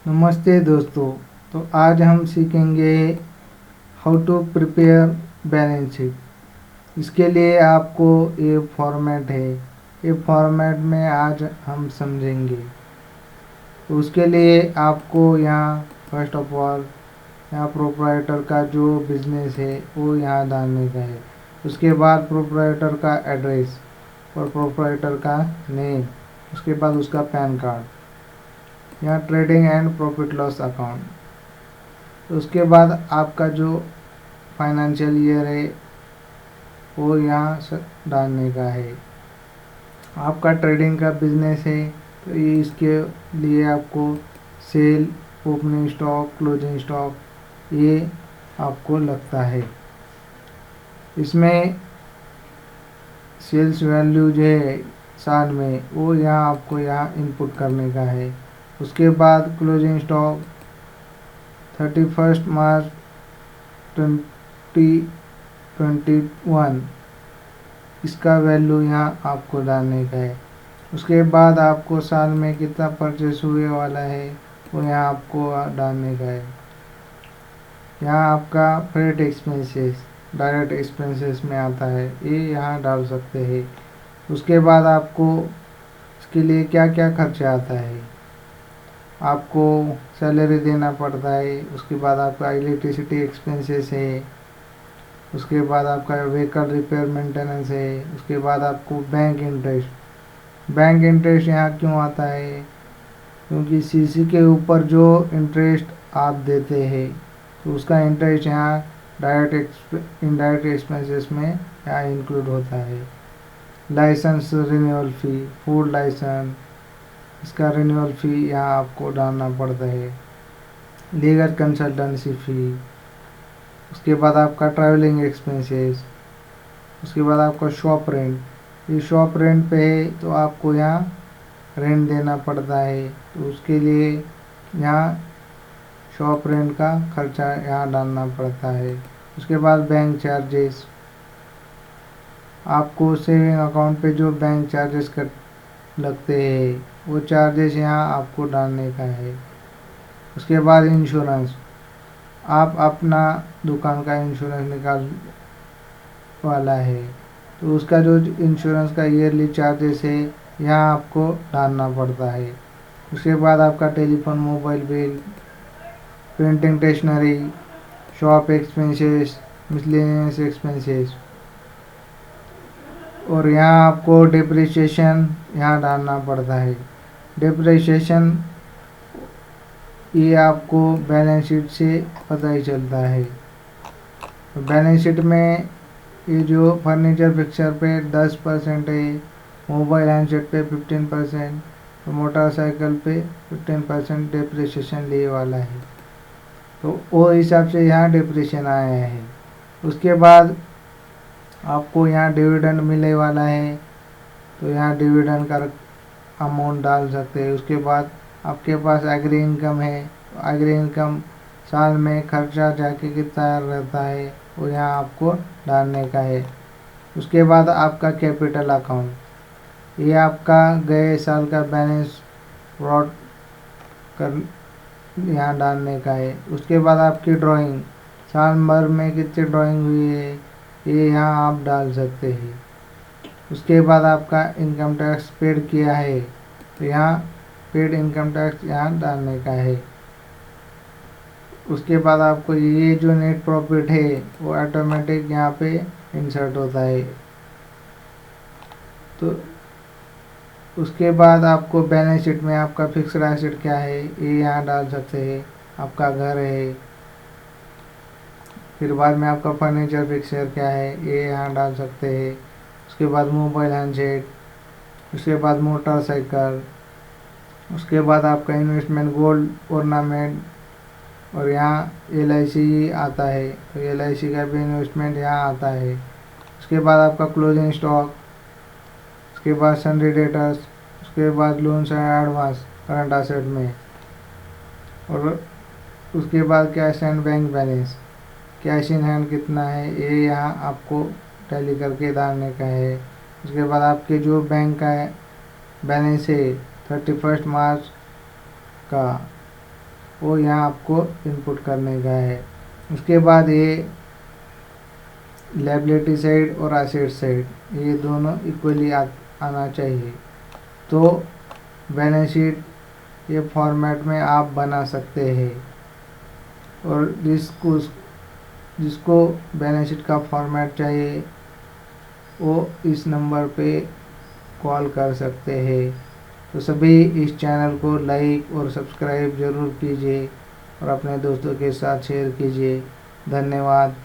नमस्ते दोस्तों। तो आज हम सीखेंगे how to prepare balance sheet. इसके लिए आपको ये फॉर्मेट है, ये फॉर्मेट में आज हम समझेंगे। तो उसके लिए आपको यहाँ फर्स्ट ऑफ ऑल यहाँ प्रोप्राइटर का जो बिजनेस है वो यहाँ डालने का है। उसके बाद प्रोप्राइटर का एड्रेस और प्रोप्राइटर का नेम, उसके बाद उसका पैन कार्ड, यहाँ trading and profit loss account. तो उसके बाद आपका जो फाइनेंशियल ईयर है वो यहाँ से डालने का है। आपका ट्रेडिंग का बिजनेस है तो ये इसके लिए आपको sale, opening stock, closing stock ये आपको लगता है। इसमें सेल्स वैल्यू जो है साल में वो यहाँ आपको यहाँ इनपुट करने का है। उसके बाद क्लोजिंग स्टॉक 31 मार्च 2021 इसका वैल्यू यहाँ आपको डालने का है। उसके बाद आपको साल में कितना परचेस हुए वाला है वो यहाँ आपको डालने का है। यहाँ आपका फ्रेट एक्सपेंसेस डायरेक्ट एक्सपेंसेस में आता है, ये यहाँ डाल सकते हैं। उसके बाद आपको इसके लिए क्या क्या खर्चा आता है, आपको सैलरी देना पड़ता है। उसके बाद आपका इलेक्ट्रिसिटी एक्सपेंसेस है। उसके बाद आपका व्हीकल रिपेयर मेंटेनेंस है। उसके बाद आपको बैंक इंटरेस्ट यहाँ क्यों आता है, क्योंकि सीसी के ऊपर जो इंटरेस्ट आप देते हैं तो उसका इंटरेस्ट यहाँ डायरेक्ट इनडायरेक्ट एक्सपेंसेस में यहाँ इंक्लूड होता है। लाइसेंस रिन्यूअल फ़ी, फूड लाइसेंस, इसका रिन्यूअल फ़ी यहाँ आपको डालना पड़ता है। लीगल कंसल्टेंसी फ़ी, उसके बाद आपका ट्रैवलिंग एक्सपेंसेस, उसके बाद आपका शॉप रेंट। ये शॉप रेंट पे है तो आपको यहाँ रेंट देना पड़ता है, तो उसके लिए यहाँ शॉप रेंट का खर्चा यहाँ डालना पड़ता है। उसके बाद बैंक चार्जेस, आपको सेविंग अकाउंट पे जो बैंक चार्जेस कट लगते हैं वो चार्जेस यहाँ आपको डालने का है। उसके बाद इंश्योरेंस, आप अपना दुकान का इंश्योरेंस निकाल वाला है तो उसका जो इंश्योरेंस का ईयरली चार्जेस है यहाँ आपको डालना पड़ता है। उसके बाद आपका telephone, mobile bill, printing stationery, shop expenses, miscellaneous expenses, और यहाँ आपको डिप्रिसिएशन यहाँ डालना पड़ता है। डिप्रिसिएशन ये आपको बैलेंस शीट से पता ही चलता है। तो बैलेंस शीट में ये जो फर्नीचर फिक्सर पे 10% है, मोबाइल हैंडसेट पे 15%, तो मोटरसाइकिल पे 15% डिप्रिसिएशन लिए वाला है। तो वो हिसाब से यहाँ डिप्रिसिएशन आया है। उसके बाद आपको यहाँ डिविडेंड मिलने वाला है तो यहाँ डिविडेंड का अमाउंट डाल सकते हैं। उसके बाद आपके पास एग्री इनकम है तो एग्री इनकम साल में खर्चा जाके कितना रहता है वो यहाँ आपको डालने का है। उसके बाद आपका कैपिटल अकाउंट, ये आपका गए साल का बैलेंस ब्रॉड कर यहाँ डालने का है। उसके बाद आपकी ड्राइंग, साल भर में कितनी ड्राइंग हुई है ये यहाँ आप डाल सकते हैं। उसके बाद आपका इनकम टैक्स पेड किया है तो यहाँ पेड इनकम टैक्स यहाँ डालने का है। उसके बाद आपको ये जो नेट प्रॉफिट है वो ऑटोमेटिक यहाँ पे इंसर्ट होता है। तो उसके बाद आपको बैलेंस शीट में आपका फिक्स्ड एसेट क्या है ये यहाँ डाल सकते हैं। आपका घर है, फिर बाद में आपका फर्नीचर फिक्सर क्या है ये यहाँ डाल सकते हैं। उसके बाद मोबाइल हैंडसेट, उसके बाद मोटरसाइकिल, उसके बाद आपका इन्वेस्टमेंट गोल्ड ऑर्नामेंट, और यहाँ LIC आता है तो LIC का भी इन्वेस्टमेंट यहाँ आता है। उसके बाद आपका क्लोजिंग स्टॉक, उसके बाद सन्ड्री डेटर्स, उसके बाद loans and advance current asset में, और उसके बाद cash and bank balance, cash in hand कितना है ये यहाँ आपको टैली करके डालने का है। उसके बाद आपके जो बैंक का बैलेंस है 31 मार्च का वो यहाँ आपको इनपुट करने का है। उसके बाद ये लायबिलिटी साइड और एसेट साइड ये दोनों इक्वली आना चाहिए, तो बैलेंस शीट ये फॉर्मेट में आप बना सकते हैं। और जिसको बैलेंस शीट का फॉर्मेट चाहिए वो इस नंबर पे कॉल कर सकते हैं। तो सभी इस चैनल को लाइक और सब्सक्राइब ज़रूर कीजिए और अपने दोस्तों के साथ शेयर कीजिए। धन्यवाद।